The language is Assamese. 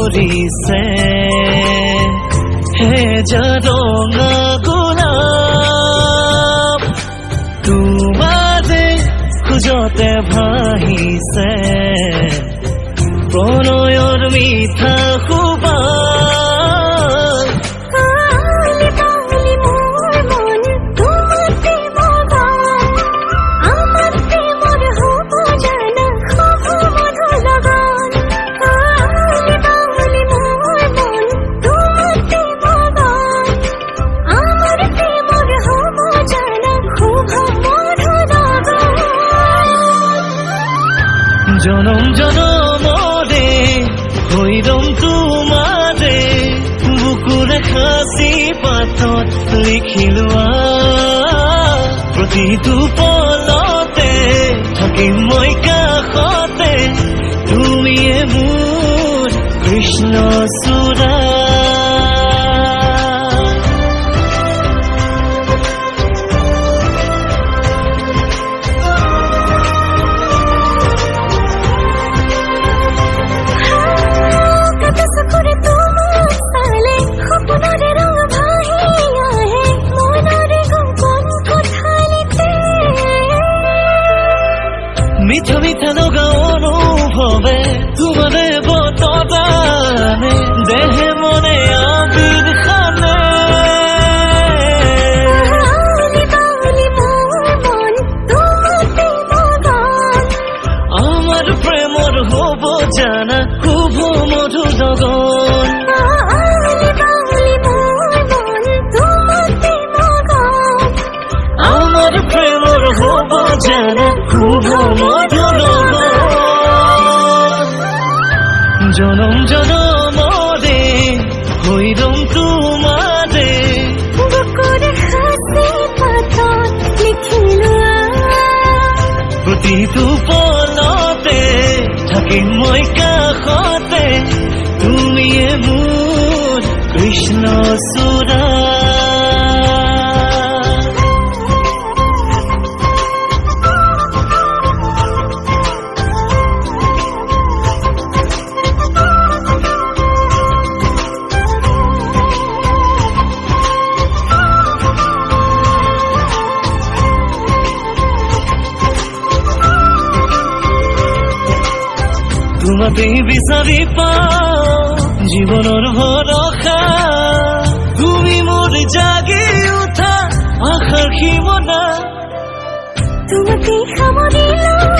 কৰিছে হে ৰঙা গোলাপ তোমাৰে খোজতে ভাহিছে প্ৰণয়ৰ মিঠা সুবাস জনম জনমৰে হৈৰম তোমাৰে বুকুৰে সাঁচি পাতত লিখি লোৱা প্ৰতিটো পলতে থাকিম মই কাষতে তুমিয়ে মোৰ কৃষ্ণ চূড়া মিঠা মিঠা লগা অনুভবে তোমারে বতদানে দেহে মনে আবির খানে আমার প্রেমর হব জানা খুব মধু লগন আমার প্রেমর হব জানা খুব মধু জনম জনমৰে হৈৰম তোমাৰে বুকুৰে সাঁচি পাতত লিখি লোৱা প্ৰতিটো পলতে থাকিম মই কাষতে তুমিয়ে মোৰ কৃষ্ণ চূড়া তোমাতেই বিচাৰি পাওঁ জীৱনৰ ভৰসা তুমি মোৰ জাগি উঠা আশাৰ সীমনা তোমাতেই সামৰি লওঁ